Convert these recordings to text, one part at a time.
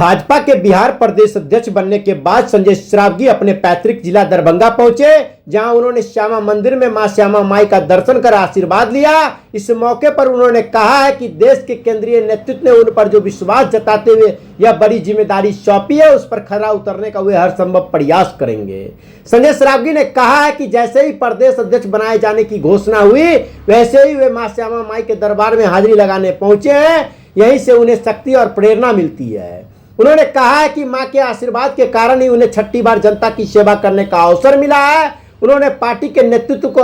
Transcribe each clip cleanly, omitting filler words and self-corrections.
भाजपा के बिहार प्रदेश अध्यक्ष बनने के बाद संजय सरावगी अपने पैतृक जिला दरभंगा पहुंचे, जहां उन्होंने श्यामा मंदिर में मां श्यामा माई का दर्शन कर आशीर्वाद लिया। इस मौके पर उन्होंने कहा है कि देश के केंद्रीय नेतृत्व ने उन पर जो विश्वास जताते हुए यह बड़ी जिम्मेदारी सौंपी है, उस पर खरा उतरने का वे हर संभव प्रयास करेंगे। संजय सरावगी ने कहा है कि जैसे ही प्रदेश अध्यक्ष बनाए जाने की घोषणा हुई, वैसे ही वे मां श्यामा माई के दरबार में हाजिरी लगाने पहुंचे हैं। यहीं से उन्हें शक्ति और प्रेरणा मिलती है। उन्होंने कहा है कि मां के आशीर्वाद के कारण ही उन्हें छठी बार जनता की सेवा करने का अवसर मिला है। उन्होंने पार्टी के नेतृत्व को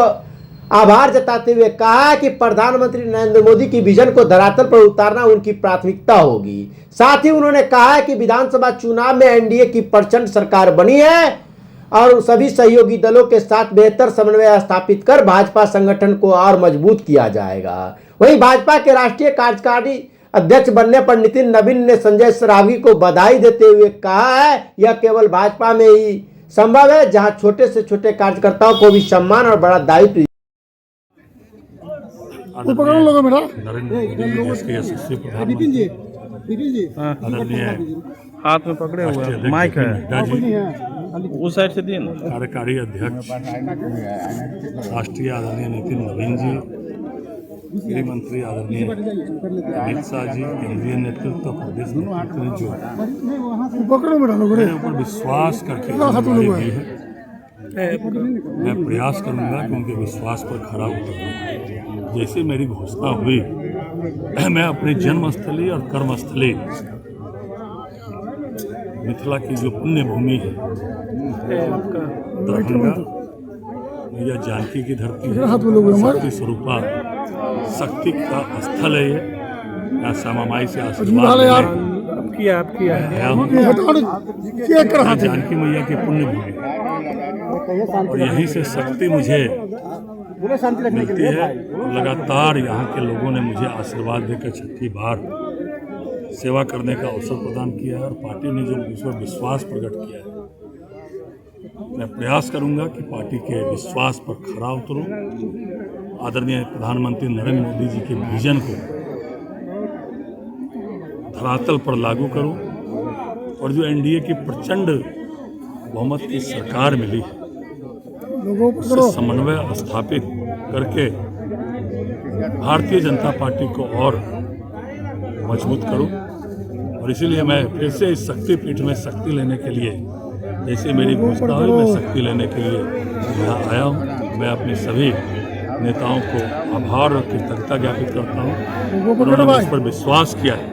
आभार जताते हुए कहा कि प्रधानमंत्री नरेंद्र मोदी की विजन को धरातल पर उतारना उनकी प्राथमिकता होगी। साथ ही उन्होंने कहा है कि विधानसभा चुनाव में एनडीए की प्रचंड सरकार बनी है और सभी सहयोगी दलों के साथ बेहतर समन्वय स्थापित कर भाजपा संगठन को और मजबूत किया जाएगा। वहीं भाजपा के राष्ट्रीय कार्यकारी अध्यक्ष बनने पर नितिन नवीन ने संजय सरावगी को बधाई देते हुए कहा है, यह केवल भाजपा में ही संभव है, जहां छोटे से छोटे कार्यकर्ताओं को भी सम्मान और बड़ा दायित्व। हाथ में पकड़े हुए माइक है, उस साइड से दिए ना। कार्यकारी अध्यक्ष राष्ट्रीय आदरणीय नितिन नवीन जी, गृह मंत्री आदरणीय अमित शाह जी, केंद्रीय नेतृत्व प्रदेश नेतृत्व ने जो मेरे ऊपर विश्वास करके दी है, मैं प्रयास करूंगा कि उनके विश्वास पर खरा उतरूं। जैसे मेरी घोषणा हुई, मैं अपनी जन्मस्थली और कर्मस्थली मिथिला की जो पुण्य भूमि है दरभंगा, मैया जानकी की धरती है, शक्ति स्वरूपा शक्ति का स्थल है। ये श्यामा माई से आशीर्वाद जानकी मैया की पुण्य भूमि और यहीं से शक्ति मुझे मिलती है। लगातार यहाँ के लोगों ने मुझे आशीर्वाद देकर छठी बार सेवा करने का अवसर प्रदान किया है और पार्टी ने जो उस पर विश्वास प्रकट किया है, मैं प्रयास करूंगा कि पार्टी के विश्वास पर खरा उतरूं, आदरणीय प्रधानमंत्री नरेंद्र मोदी जी के विजन को धरातल पर लागू करूं और जो एनडीए की प्रचंड बहुमत की सरकार मिली है, उससे समन्वय स्थापित करके भारतीय जनता पार्टी को और मजबूत करूं। और इसीलिए मैं फिर से इस शक्तिपीठ में शक्ति लेने के लिए, जैसे मेरी घोषणा हुई, मैं शक्ति लेने के लिए यहाँ आया हूँ। मैं अपने सभी नेताओं को आभार और कृतज्ञता ज्ञापित करता हूँ। उन्होंने मुझ पर विश्वास किया है।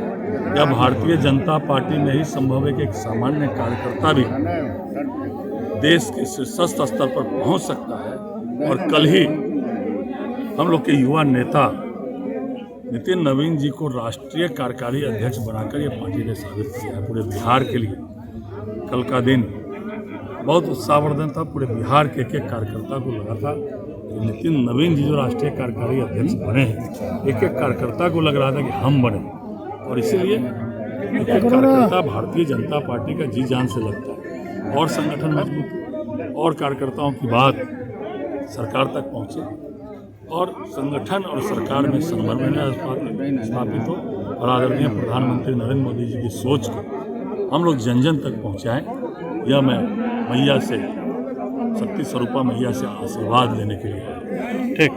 यह भारतीय जनता पार्टी में ही संभव है कि एक सामान्य कार्यकर्ता भी देश के शीर्षस्थ स्तर पर पहुँच सकता है। और कल ही हम लोग के युवा नेता नितिन नवीन जी को राष्ट्रीय कार्यकारी अध्यक्ष बनाकर ये पार्टी ने साबित किया है। पूरे बिहार के लिए कल का दिन बहुत उत्साहवर्धन था। पूरे बिहार के एक एक कार्यकर्ता को लगा था कि नितिन नवीन जी जो राष्ट्रीय कार्यकारी अध्यक्ष बने हैं, एक एक कार्यकर्ता को लग रहा था कि हम बने। और इसीलिए एक एक कार्यकर्ता भारतीय जनता पार्टी का जी जान से लगता है और संगठन मजबूत और कार्यकर्ताओं की बात सरकार तक पहुँचे और संगठन और सरकार में समन्वय स्थापित हो और आदरणीय प्रधानमंत्री नरेंद्र मोदी जी की सोच को हम लोग जन जन तक पहुँचाएँ। यह मैं मैया से, शक्ति स्वरूपा मैया से आशीर्वाद लेने के लिए। ठीक।